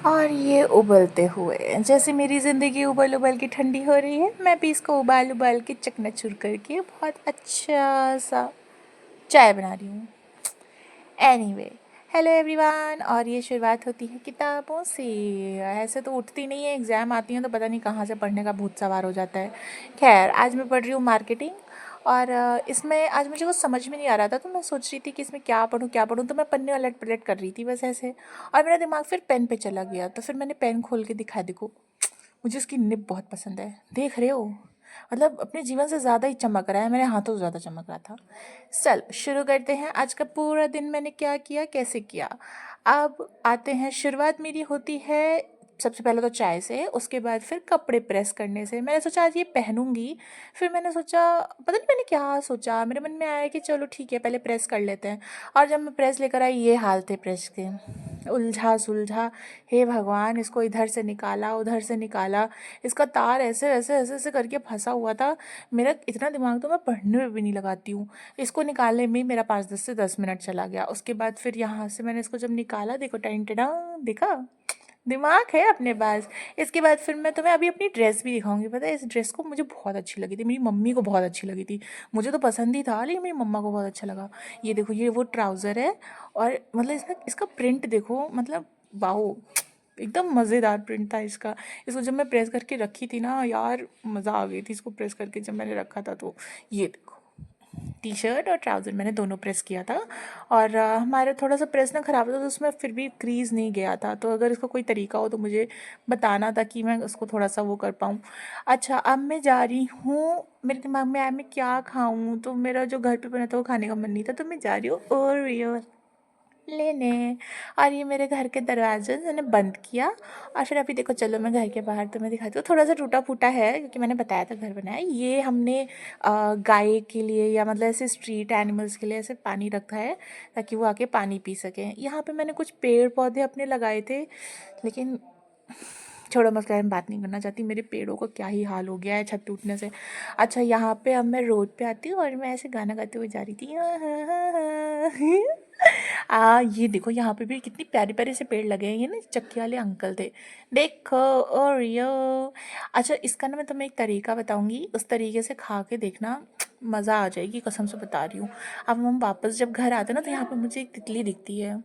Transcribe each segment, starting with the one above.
और ये उबलते हुए जैसे मेरी ज़िंदगी उबल उबल के ठंडी हो रही है, मैं भी इसको उबाल उबाल के चकनाचूर करके बहुत अच्छा सा चाय बना रही हूँ। Anyway, hello everyone. और ये शुरुआत होती है किताबों से। ऐसे तो उठती नहीं है, एग्ज़ाम आती हैं तो पता नहीं कहाँ से पढ़ने का भूत सवार हो जाता है। खैर, आज मैं पढ़ रही हूँ मार्केटिंग। और इसमें आज मुझे कुछ समझ में नहीं आ रहा था, तो मैं सोच रही थी कि इसमें क्या पढूँ, तो मैं पन्ने अलट पलट कर रही थी बस ऐसे। और मेरा दिमाग फिर पेन पे चला गया, तो फिर मैंने पेन खोल के दिखाया, देखो मुझे उसकी निब बहुत पसंद है, देख रहे हो। मतलब अपने जीवन से ज़्यादा ही चमक रहा है, मेरे हाथों से ज़्यादा चमक रहा था। चल शुरू करते हैं, आज का पूरा दिन मैंने क्या किया, कैसे किया। अब आते हैं, शुरुआत मेरी होती है सबसे पहले तो चाय से, उसके बाद फिर कपड़े प्रेस करने से। मैंने सोचा आज ये पहनूंगी। फिर मैंने सोचा, पता नहीं मैंने क्या सोचा, मेरे मन में आया कि चलो ठीक है पहले प्रेस कर लेते हैं। और जब मैं प्रेस लेकर आई, ये हाल थे प्रेस के, उलझा सुलझा। हे भगवान, इसको इधर से निकाला उधर से निकाला, इसका तार ऐसे ऐसे ऐसे ऐसे करके फंसा हुआ था। मेरा इतना दिमाग तो मैं पढ़ने में भी नहीं लगाती हूँ, इसको निकालने में ही मेरा 5 से 10 मिनट चला गया। उसके बाद फिर यहाँ से मैंने इसको जब निकाला, देखो टाइम टेडा, देखा दिमाग है अपने पास। इसके बाद फिर मैं तुम्हें अभी अपनी ड्रेस भी दिखाऊंगी। पता है, इस ड्रेस को मुझे बहुत अच्छी लगी थी, मेरी मम्मी को बहुत अच्छी लगी थी। मुझे तो पसंद ही था, लेकिन मेरी मम्मा को बहुत अच्छा लगा। ये देखो, ये वो ट्राउज़र है। और मतलब इसमें इसका प्रिंट देखो, मतलब वाओ, एकदम मज़ेदार प्रिंट था इसका। इसको जब मैं प्रेस करके रखी थी ना यार, मज़ा आ गई थी इसको प्रेस करके जब मैंने रखा था। तो ये देखो, टी शर्ट और ट्राउज़र मैंने दोनों प्रेस किया था। और हमारा थोड़ा सा प्रेस ना ख़राब था, तो उसमें फिर भी क्रीज़ नहीं गया था। तो अगर इसका कोई तरीका हो तो मुझे बताना, ताकि मैं उसको थोड़ा सा वो कर पाऊँ। अच्छा, अब मैं जा रही हूँ, मेरे दिमाग में आया मैं क्या खाऊँ, तो मेरा जो घर पे बना था वो खाने का मन नहीं था, तो मैं जा रही हूँ ओरियो लेने। और ये मेरे घर के दरवाजे मैंने बंद किया। और फिर अभी देखो, चलो मैं घर के बाहर तुम्हें दिखाती हूँ। थोड़ा सा टूटा फूटा है, क्योंकि मैंने बताया था घर बनाया। ये हमने गाय के लिए, या मतलब ऐसे स्ट्रीट एनिमल्स के लिए ऐसे पानी रखा है, ताकि वो आके पानी पी सकें। यहाँ पे मैंने कुछ पेड़ पौधे अपने लगाए थे, लेकिन छोड़ो, मैं उसके बारे में बात नहीं करना चाहती। मेरे पेड़ों का क्या ही हाल हो गया है छत टूटने से। अच्छा, यहाँ पे अब मैं रोड पे आती हूँ, और मैं ऐसे गाना गाते हुए जा रही थी। ये देखो, यहाँ पे भी कितनी प्यारे प्यारे से पेड़ लगे हैं। ये ना चक्की वाले अंकल थे, देखो। ओरियो। अच्छा, इसका ना मैं तुम्हें एक तरीका बताऊंगी, उस तरीके से खा के देखना, मज़ा आ जाएगी, कसम से बता रही हूँ। अब हम वापस जब घर आते हैं ना, तो यहाँ पे मुझे एक तितली दिखती है।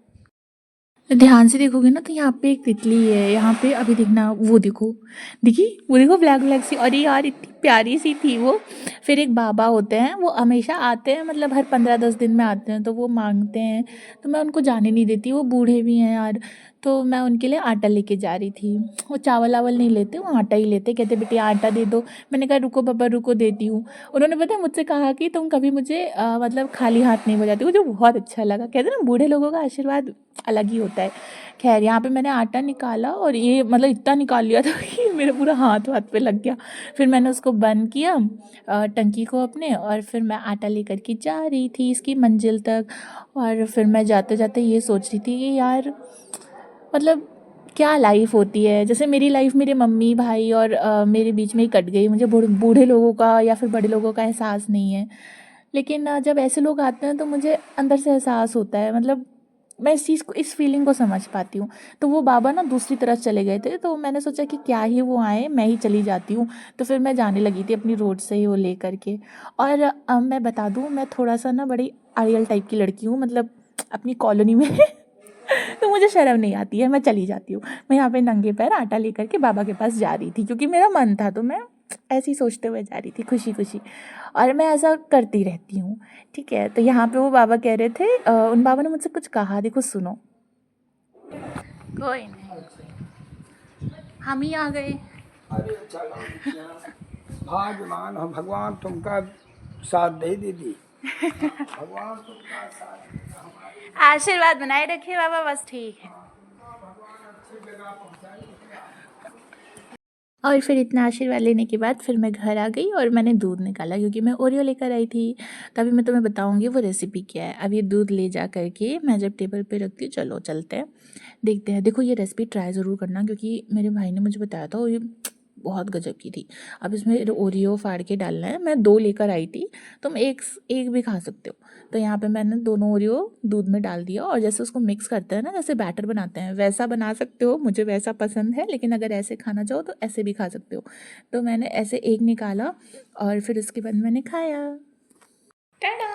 ध्यान से देखोगे ना, तो यहाँ पे एक तितली है, यहाँ पे अभी देखना, वो देखो, दिखी, वो देखो ब्लैक ब्लैक सी। अरे यार, इतनी प्यारी सी थी वो। फिर एक बाबा होते हैं, वो हमेशा आते हैं, मतलब हर 15-10 दिन में आते हैं, तो वो मांगते हैं, तो मैं उनको जाने नहीं देती। वो बूढ़े भी हैं यार, तो मैं उनके लिए आटा लेके जा रही थी। वो चावल वावल नहीं लेते, वो आटा ही लेते। कहते बेटी आटा दे दो। मैंने कहा रुको पापा रुको, देती हूँ। उन्होंने पता है मुझसे कहा कि तुम कभी मुझे मतलब खाली हाथ नहीं बजाती। मुझे बहुत अच्छा लगा। कहते ना, बूढ़े लोगों का आशीर्वाद अलग ही होता है। खैर, यहाँ पे मैंने आटा निकाला, और ये मतलब इतना निकाल लिया था कि मेरे पूरा हाथ हाथ पे लग गया। फिर मैंने उसको बंद किया, टंकी को अपने, और फिर मैं आटा लेकर के जा रही थी इसकी मंजिल तक। और फिर मैं जाते जाते ये सोच रही थी कि यार, मतलब क्या लाइफ होती है। जैसे मेरी लाइफ मेरे मम्मी भाई और मेरे बीच में ही कट गई। मुझे बूढ़े लोगों का या फिर बड़े लोगों का एहसास नहीं है। लेकिन जब ऐसे लोग आते हैं, तो मुझे अंदर से एहसास होता है, मतलब मैं इस चीज़ को, इस फीलिंग को समझ पाती हूँ। तो वो बाबा ना दूसरी तरफ चले गए थे, तो मैंने सोचा कि क्या ही वो आए, मैं ही चली जाती हूँ। तो फिर मैं जाने लगी थी अपनी रोड से ही वो ले करके। और मैं बता दूँ, मैं थोड़ा सा ना बड़ी आड़ियल टाइप की लड़की हूँ, मतलब अपनी कॉलोनी में तो मुझे शर्म नहीं आती है, मैं चली जाती हूँ। मैं यहाँ पे नंगे पैर आटा लेकर के बाबा के पास जा रही थी, क्योंकि मेरा मन था, तो मैं ऐसे ही सोचते हुए जा रही थी, खुशी खुशी। और मैं ऐसा करती रहती हूँ। ठीक है, तो यहाँ पे वो बाबा कह रहे थे, उन बाबा ने मुझसे कुछ कहा, देखो सुनो। कोई नहीं, हम ही आ गए। अरे चलो, भाग्यवान हो, भगवान तुमका साथ दे दीदी। भगवान तुमका साथ देगा हमारे। आशीर्वाद बनाए रखिए बाबा, बस ठीक है। भगवान अच्छी जगह पहुंचाएंगे आपको। और फिर इतना आशीर्वाद लेने के बाद फिर मैं घर आ गई, और मैंने दूध निकाला, क्योंकि मैं ओरियो लेकर आई थी। तभी मैं तुम्हें बताऊंगी वो रेसिपी क्या है। अब ये दूध ले जा करके मैं जब टेबल पे रखती हूँ, चलो चलते हैं देखते हैं। देखो, ये रेसिपी ट्राई ज़रूर करना, क्योंकि मेरे भाई ने मुझे बताया था, और ये बहुत गजब की थी। अब इसमें ओरियो फाड़ के डालना है। मैं 2 लेकर आई थी, तुम एक भी खा सकते हो। तो यहाँ पे मैंने दोनों ओरियो दूध में डाल दिया और जैसे उसको मिक्स करते हैं ना, जैसे बैटर बनाते हैं वैसा बना सकते हो। मुझे वैसा पसंद है, लेकिन अगर ऐसे खाना चाहो तो ऐसे भी खा सकते हो। तो मैंने ऐसे एक निकाला और फिर उसके बाद मैंने खाया। टाटा।